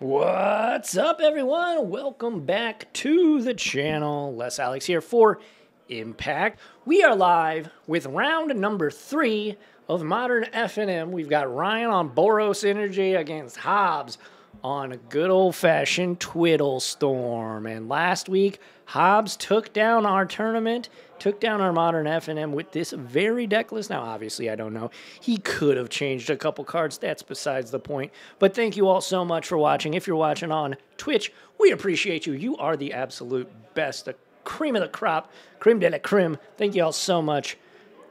What's up, everyone? Welcome back to the channel. Les Alex here for Impact. We are live with round number 3 of Modern FNM. We've got Ryan on Boros Energy against Hobbs on a good old-fashioned Twiddle storm. And last week, Hobbs took down our tournament, took down our Modern FNM with this very deck list. Now, obviously, I don't know. He could have changed a couple cards. That's besides the point. But thank you all so much for watching. If you're watching on Twitch, we appreciate you. You are the absolute best, the cream of the crop, creme de la creme. Thank you all so much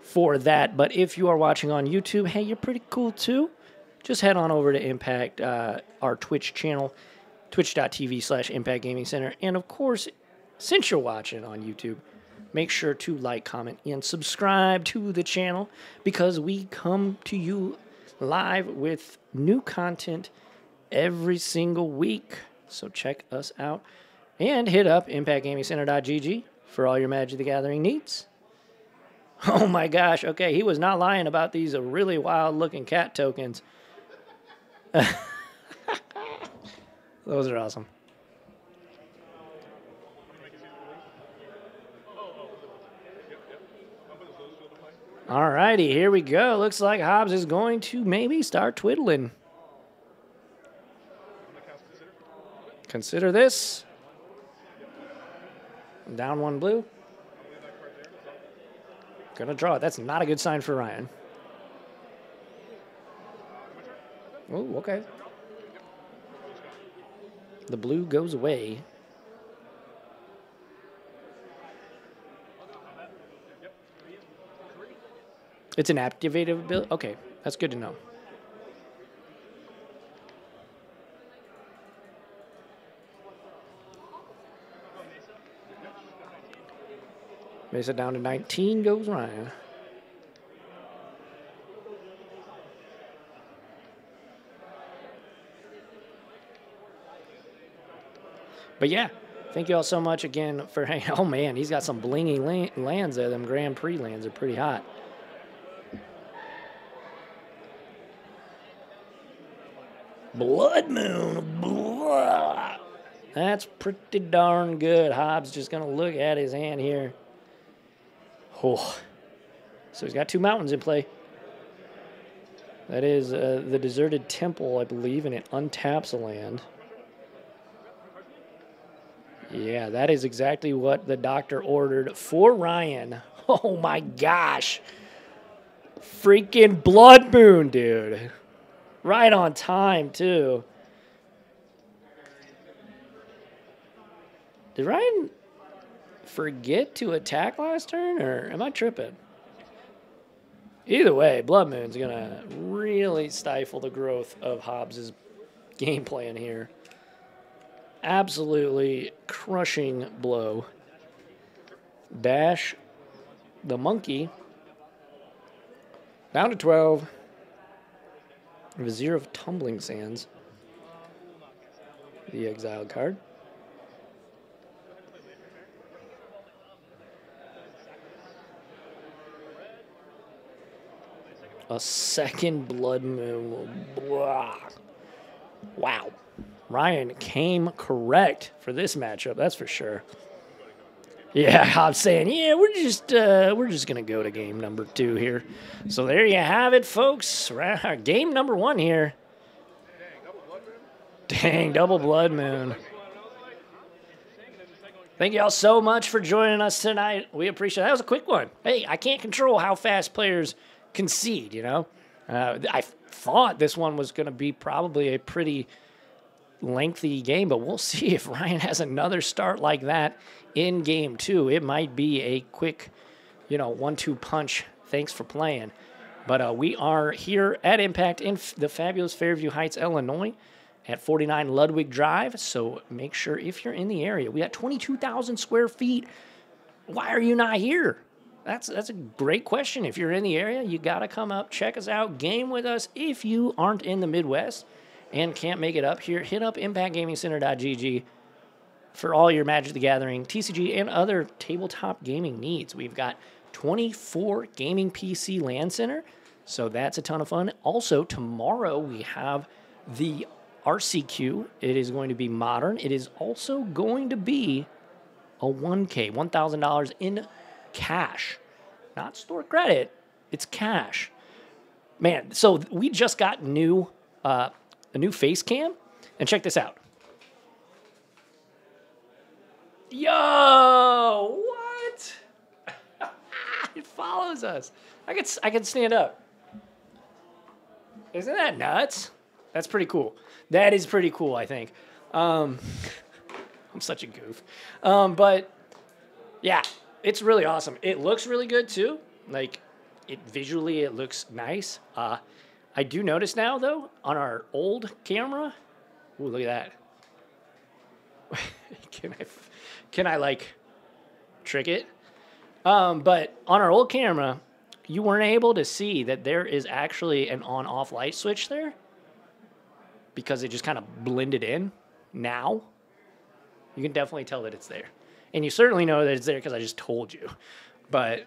for that. But if you are watching on YouTube, hey, you're pretty cool too. Just head on over to Impact, our Twitch channel, twitch.tv/Impact Gaming Center. And of course, since you're watching on YouTube, make sure to like, comment, and subscribe to the channel because we come to you live with new content every single week. So check us out and hit up impactgamingcenter.gg for all your Magic the Gathering needs. Oh my gosh, okay, he was not lying about these really wild-looking cat tokens. Those are awesome. Alrighty, here we go. Looks like Hobbs is going to maybe start twiddling. Consider this. Down one blue. Gonna draw it. That's not a good sign for Ryan. Oh, okay. The blue goes away. It's an activated ability? Okay, that's good to know. Base it down to 19 goes Ryan. But yeah, thank you all so much again for hanging. Oh man, he's got some blingy lands there. Them Grand Prix lands are pretty hot. Blood Moon. Blah. That's pretty darn good. Hobbs just going to look at his hand here. Oh. So he's got 2 mountains in play. That is the Deserted Temple, I believe, and it untaps a land. Yeah, that is exactly what the doctor ordered for Ryan. Oh my gosh. Freaking Blood Moon, dude. Right on time, too. Did Ryan forget to attack last turn, or am I tripping? Either way, Blood Moon's going to really stifle the growth of Hobbs' gameplay in here. Absolutely crushing blow. Dash the monkey down to 12. Vizier of Tumbling Sands, the exiled card. A second Blood Moon. Blah. Wow. Ryan came correct for this matchup, that's for sure. Yeah, I'm saying, yeah, we're just gonna go to game number 2 here. So there you have it, folks. Game number 1 here. Dang, double Blood Moon. Thank y'all so much for joining us tonight. We appreciate it. That was a quick one. Hey, I can't control how fast players concede, you know. I thought this one was gonna be probably a pretty lengthy game, but we'll see if Ryan has another start like that in game 2. It might be a quick, 1-2 punch. Thanks for playing. But we are here at Impact in the fabulous Fairview Heights, Illinois at 49 Ludwig Drive. So make sure if you're in the area, we got 22,000 square feet. Why are you not here? That's a great question. If you're in the area, you got to come up, check us out, game with us. If you aren't in the Midwest and can't make it up here, hit up impactgamingcenter.gg for all your Magic the Gathering, TCG, and other tabletop gaming needs. We've got 24 gaming PC LAN center, so that's a ton of fun. Also, tomorrow we have the RCQ. It is going to be modern. It is also going to be a 1K, $1,000 in cash. Not store credit, it's cash. Man, so we just got a new face cam, and check this out. Yo, what? It follows us. I can stand up. Isn't that nuts? That's pretty cool. That is pretty cool, I think. I'm such a goof. But yeah, it's really awesome. It looks really good too. Like visually it looks nice. I do notice now though, on our old camera, ooh, look at that. Can I like trick it? But on our old camera, you weren't able to see that there is actually an on-off light switch there because it just kind of blended in. Now, you can definitely tell that it's there. And you certainly know that it's there because I just told you. But,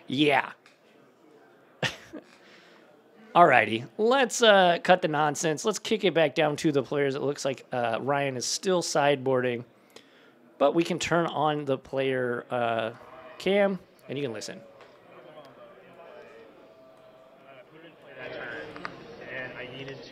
yeah. Alrighty, let's cut the nonsense. Let's kick it back down to the players. It looks like Ryan is still sideboarding. But we can turn on the player cam, and you can listen. And I needed to.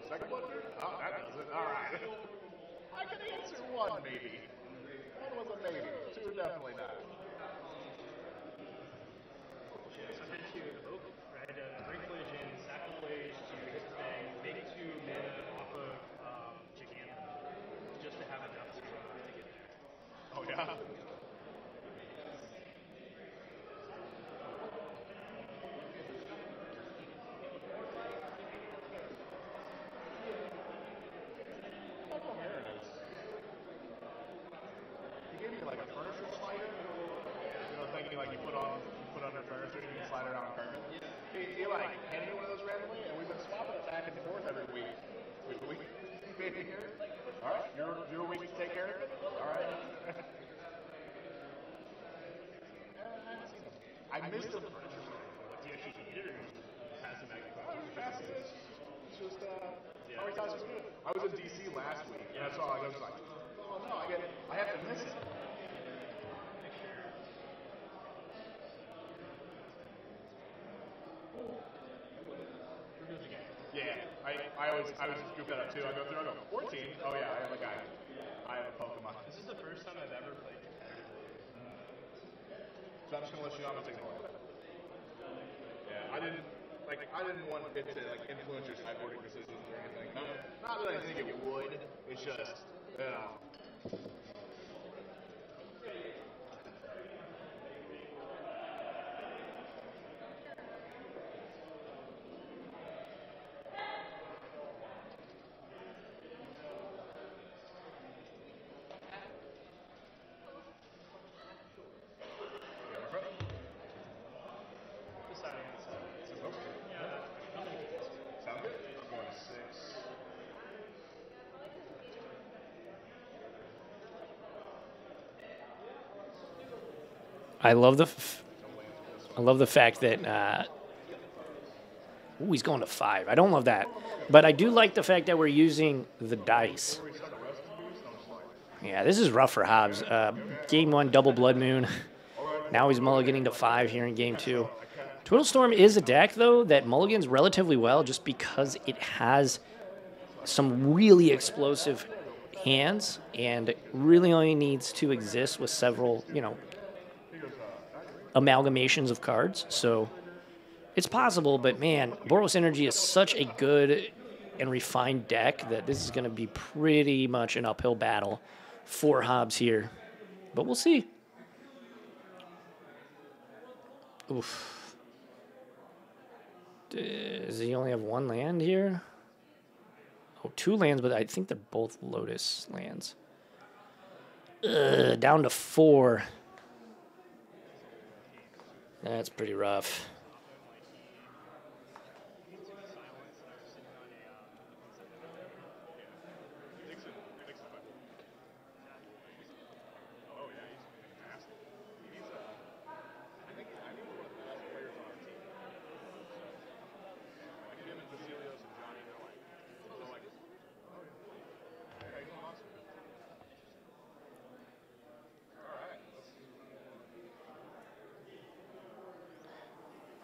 Second one? Oh, that does it. All right. I can answer one, maybe. One was a maybe. Two, definitely not. So then to evoke, right? Bring collision, sack the wage to hit the thing, make 2 mana off of Gigant, just to have enough to get there. Oh, yeah? He like handed me one of those randomly, and we've been swapping it back and forth every week. We here. All right, your week to take care of it. All right. I missed him. Do you actually need it, or pass it back? Pass it. It's just how many times was good? I was in DC last week, and that's all. I was like, oh no, I have to miss it. Yeah, I always scoop that up too. I go through, I go 14. Oh yeah, I have a guy. I have a Pokemon. This is the first time I've ever played competitively. So I'm just gonna let you know I'm gonna take the one. Yeah, I didn't want it to like influence your sideboarding decisions or anything. Not that I think it would. It's just I love the fact that ooh, he's going to 5. I don't love that, but I do like the fact that we're using the dice. Yeah, this is rough for Hobbs. Game 1, double Blood Moon. Now he's mulliganing to 5 here in Game 2. Twiddle Storm is a deck, though, that mulligans relatively well just because it has some really explosive hands and really only needs to exist with several, amalgamations of cards. So It's possible, but man, Boros Energy is such a good and refined deck that this is going to be pretty much an uphill battle for Hobbs here. But we'll see. Oof. Does he only have one land here? Oh, 2 lands, but I think they're both Lotus lands. Down to 4. That's pretty rough.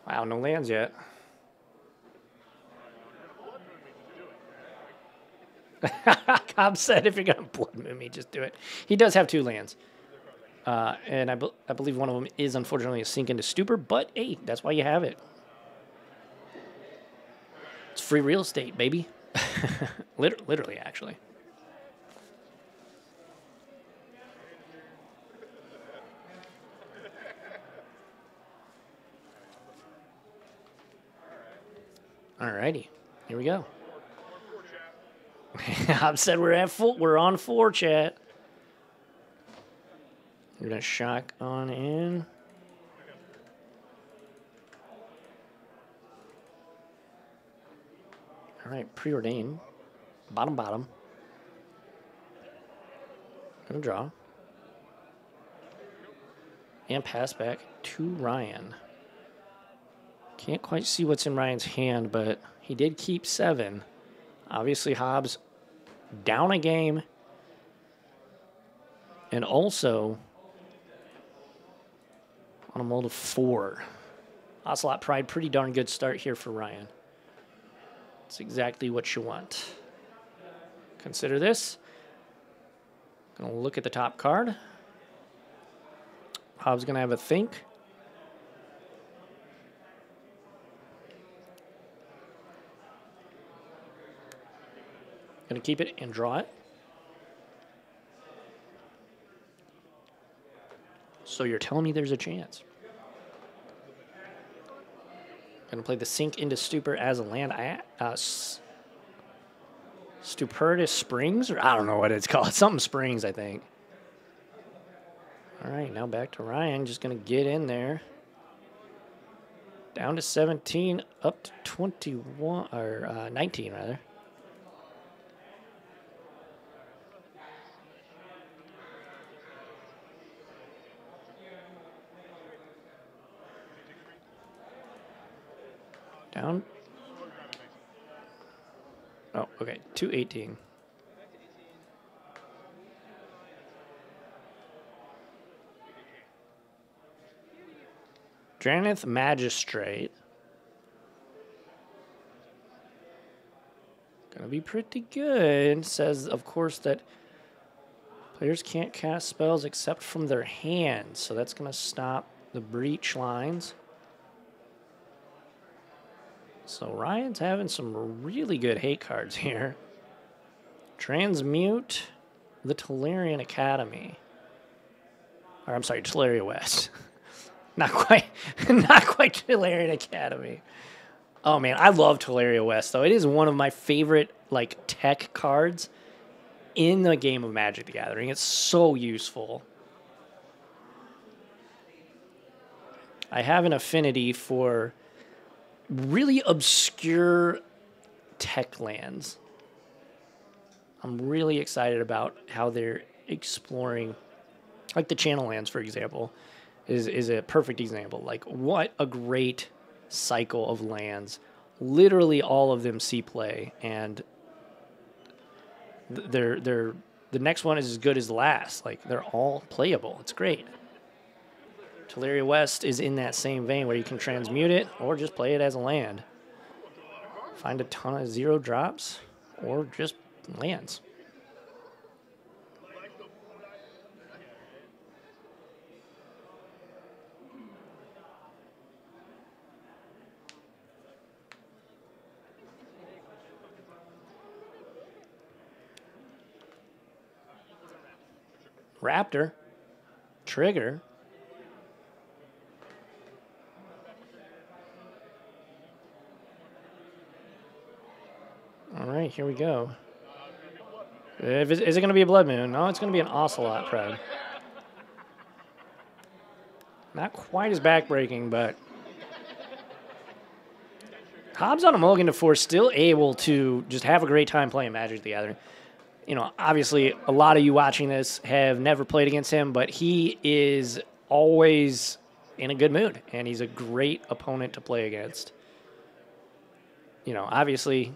Wow, no lands yet. Hobbs said if you're going to blood moon me, just do it. He does have 2 lands. And I believe one of them is unfortunately a sink into stupor, but hey, that's why you have it. It's free real estate, baby. Literally, actually. Alrighty, here we go. Hobbs said we're on 4, chat. We're gonna shock on in. All right, preordained. Bottom. Gonna draw. And pass back to Ryan. Can't quite see what's in Ryan's hand, but he did keep 7. Obviously, Hobbs down a game. And also on a mold of 4. Ocelot Pride, pretty darn good start here for Ryan. It's exactly what you want. Consider this. Gonna look at the top card. Hobbs gonna have a think. Gonna keep it and draw it. So you're telling me there's a chance. Gonna play the sink into stupor as a land. Stupendous Springs, or I don't know what it's called. Something Springs, I think. All right, now back to Ryan. Just gonna get in there. Down to 17, up to 21 or 19 rather. Down. Oh, okay. 218. Dranith Magistrate. Gonna be pretty good. Says, of course, that players can't cast spells except from their hands. So that's gonna stop the breach lines. So Ryan's having some really good hate cards here. Transmute the Tolarian Academy. Or I'm sorry, Tolaria West. Not quite Tolarian Academy. Oh man, I love Tolaria West though. It is one of my favorite like tech cards in the game of Magic the Gathering. It's so useful. I have an affinity for really obscure tech lands. I'm really excited about how they're exploring, like the channel lands, for example, is a perfect example. Like, what a great cycle of lands. Literally all of them see play, and the next one is as good as the last. Like, they're all playable. It's great. Tolaria West is in that same vein where you can transmute it or just play it as a land. Find a ton of 0 drops or just lands. Raptor. Trigger. All right, here we go. Is it going to be a Blood Moon? No, it's going to be an Ocelot Proud. Not quite as backbreaking, but Hobbs on a mulligan to 4 still able to just have a great time playing Magic the Gathering. You know, obviously, a lot of you watching this have never played against him, but he is always in a good mood, and he's a great opponent to play against. You know, obviously,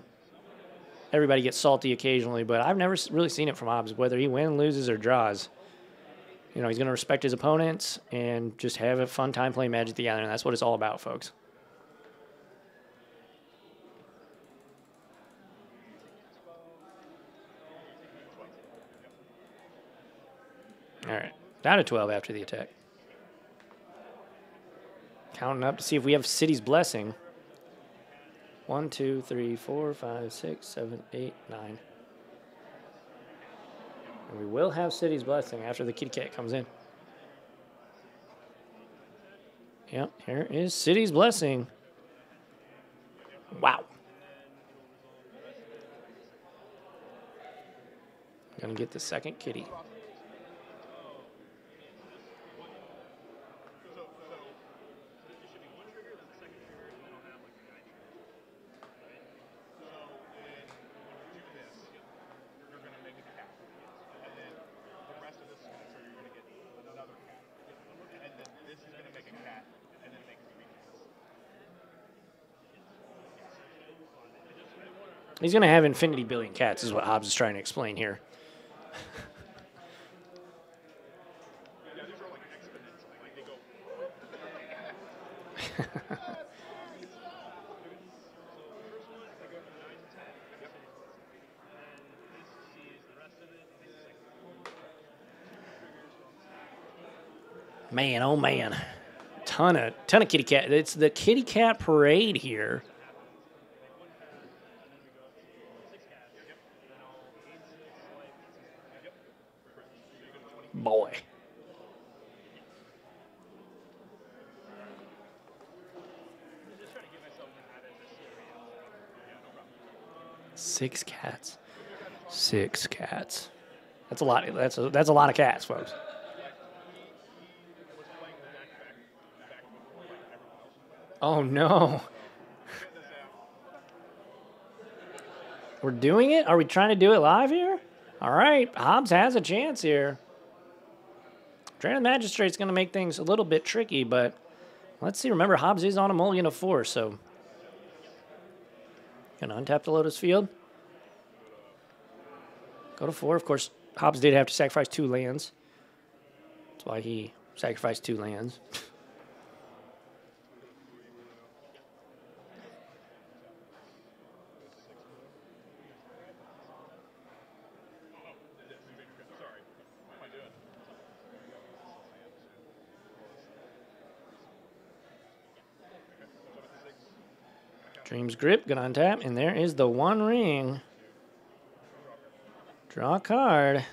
everybody gets salty occasionally, but I've never really seen it from Hobbs, whether he wins, loses, or draws. You know, he's going to respect his opponents and just have a fun time playing Magic the Gathering. That's what it's all about, folks. All right, down to 12 after the attack. Counting up to see if we have City's Blessing. 1, 2, 3, 4, 5, 6, 7, 8, 9. And we will have City's Blessing after the kitty cat comes in. Yep, here is City's Blessing. Wow. Gonna get the second kitty. He's going to have infinity billion cats, is what Hobbs is trying to explain here. Man, oh man. Ton of kitty cat. It's the kitty cat parade here. Boy. Six cats. 6 cats. That's a lot. That's a lot of cats, folks. Oh no. We're doing it? Are we trying to do it live here? All right, Hobbs has a chance here. Drain of the Magistrate's going to make things a little bit tricky, but let's see. Remember, Hobbs is on a mulligan of 4, so going to untap the Lotus Field. Go to 4. Of course, Hobbs did have to sacrifice 2 lands. That's why he sacrificed 2 lands. Dream's Grip, gonna untap, and there is the 1 ring. Draw a card.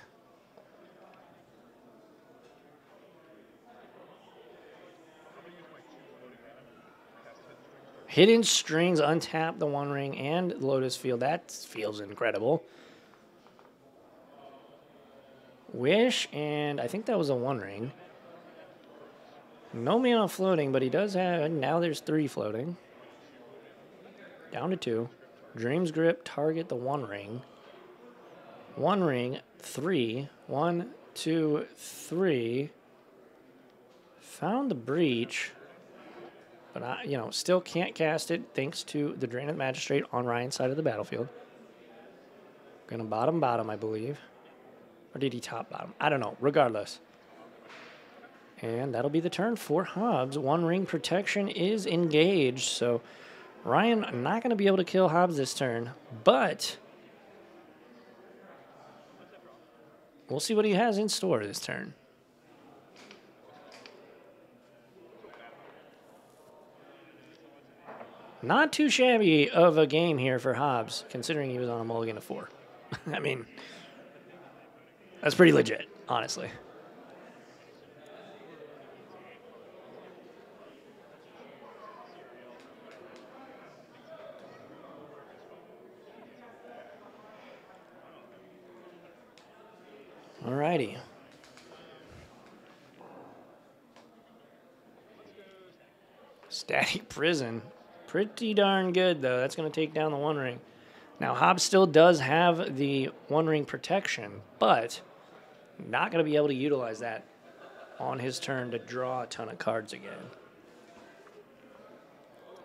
Hidden Strings, untap the 1 ring and Lotus Field. That feels incredible. Wish, and I think that was a 1 ring. No mana floating, but he does have, now there's 3 floating. Down to 2. Dream's Grip, target the 1 ring. 1 ring, 3. 1, 2, 3. Found the Breach. But I, still can't cast it thanks to the Drain of the Magistrate on Ryan's side of the battlefield. Gonna bottom, I believe. Or did he top bottom? I don't know. Regardless. And that'll be the turn for Hobbs. 1 ring protection is engaged, so Ryan not going to be able to kill Hobbs this turn, but we'll see what he has in store this turn. Not too shabby of a game here for Hobbs, considering he was on a mulligan of 4. I mean, that's pretty legit, honestly. Alrighty. Static Prison. Pretty darn good, though. That's going to take down the One Ring. Now, Hobbs still does have the One Ring protection, but not going to be able to utilize that on his turn to draw a ton of cards again.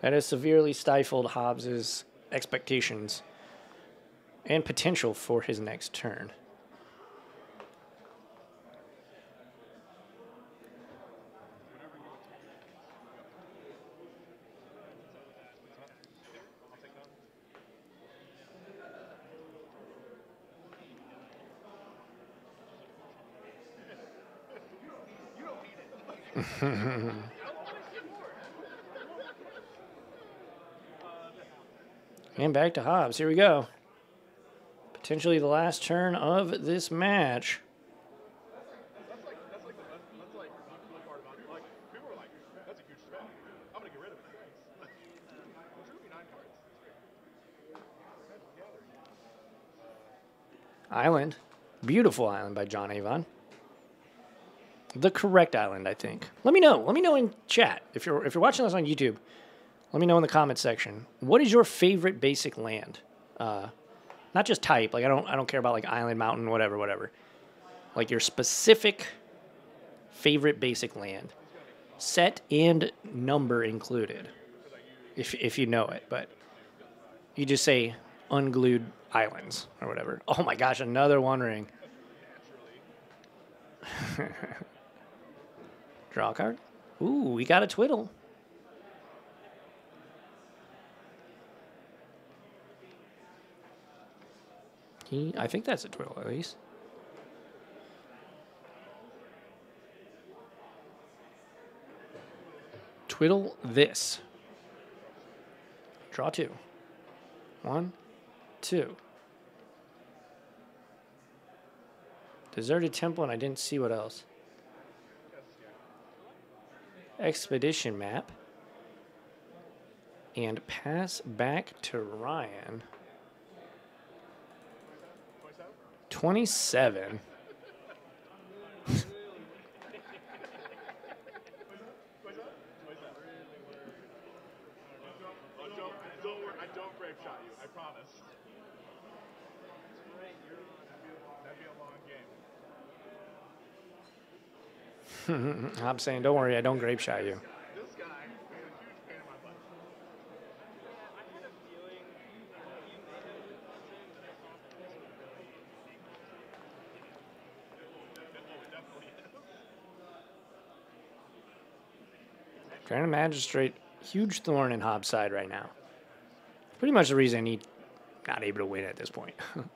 That has severely stifled Hobbs's expectations and potential for his next turn. And back to Hobbs. Here we go. Potentially the last turn of this match. That's like the part about it. Like, people were like, that's a huge threat. I'm going to get rid of it. It's really 9 cards. Island. Beautiful Island by John Avon. The correct island, I think. Let me know. Let me know in chat. If you're watching this on YouTube, let me know in the comments section. What is your favorite basic land? Not just type. Like I don't care about like island, mountain, whatever. Like your specific favorite basic land. Set and number included. If you know it, but you just say unglued islands or whatever. Oh my gosh, another One Ring. Draw a card. Ooh, we got a Twiddle. I think that's a Twiddle, at least. Twiddle this. Draw 2. 1, 2. Deserted Temple, and I didn't see what else. Expedition Map. And pass back to Ryan. 27. Don't worry, I don't grape shot you, I promise. That'd be a long game. I'm saying, don't worry, I don't grape shot you. This guy made a huge pain in my butt. I had a feeling you may have been watching, but I thought that this was really unique. It definitely is. Grand Magistrate, huge thorn in Hobbs' side right now. Pretty much the reason he's not able to win at this point. Show me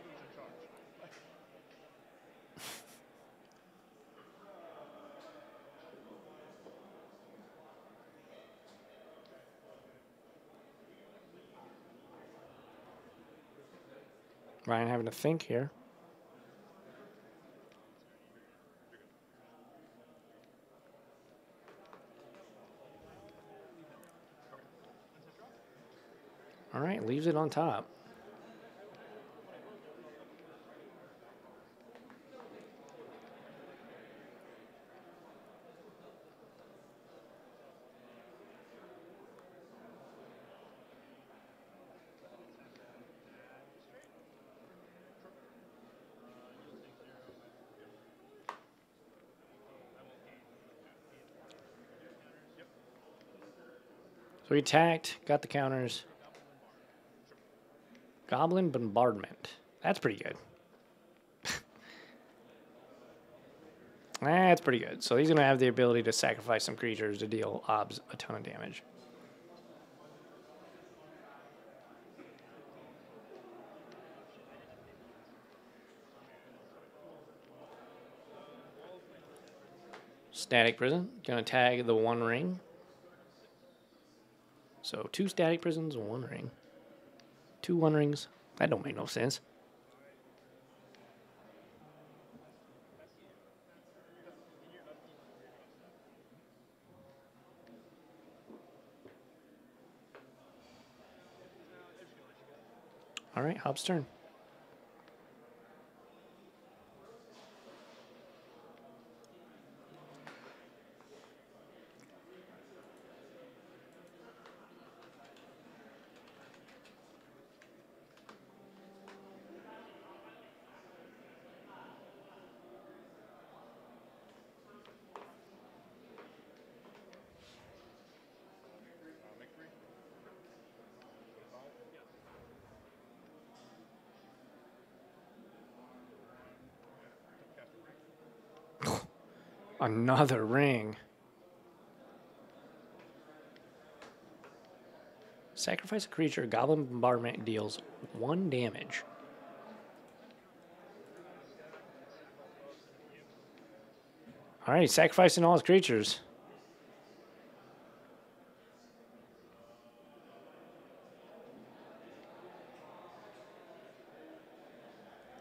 who's in charge. Ryan having to think here. All right, leaves it on top. So we attacked, got the counters. Goblin Bombardment. That's pretty good. That's pretty good. So he's going to have the ability to sacrifice some creatures to deal Hobbs a ton of damage. Static Prison. Going to tag the One Ring. So 2 Static Prisons, 1 ring. 2 One Rings. That don't make no sense. All right, Hobbs' turn. Another ring. Sacrifice a creature. Goblin bombardment deals 1 damage. All right, sacrificing all his creatures.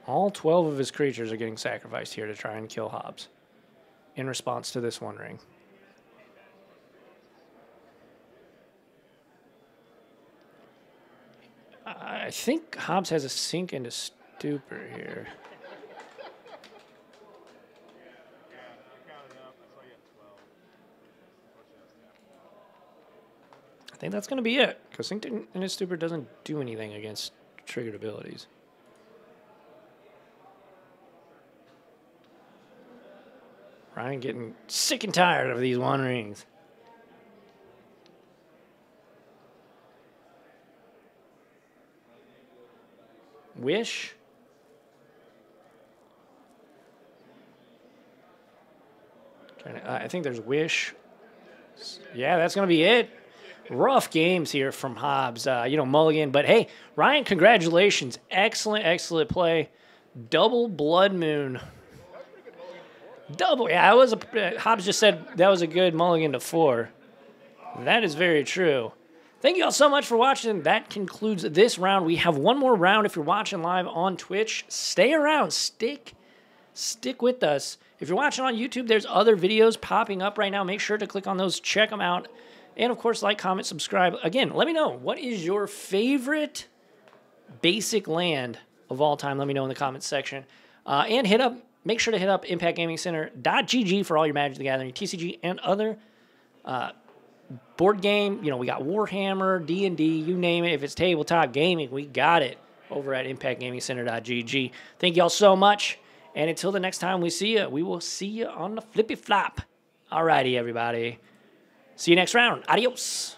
All 12 of his creatures are getting sacrificed here to try and kill Hobbs in response to this 1 ring. I think Hobbs has a sink into stupor here. I think that's going to be it, because sink into stupor doesn't do anything against triggered abilities. Ryan getting sick and tired of these 1 rings. Wish. I think there's Wish. Yeah, that's going to be it. Rough games here from Hobbs. Mulligan. But, hey, Ryan, congratulations. Excellent, excellent play. Double Blood Moon. Double. Yeah, Hobbs just said that was a good mulligan to 4. That is very true. Thank you all so much for watching. That concludes this round. We have 1 more round if you're watching live on Twitch. Stay around. Stick with us. If you're watching on YouTube, there's other videos popping up right now. Make sure to click on those. Check them out. And, of course, like, comment, subscribe. Again, let me know. What is your favorite basic land of all time? Let me know in the comments section. And make sure to hit up ImpactGamingCenter.gg for all your Magic the Gathering, TCG, and other board game. We got Warhammer, D&D, you name it. If it's tabletop gaming, we got it over at ImpactGamingCenter.gg. Thank you all so much. And until the next time we see you, we will see you on the flippy flop. Alrighty, everybody. See you next round. Adios.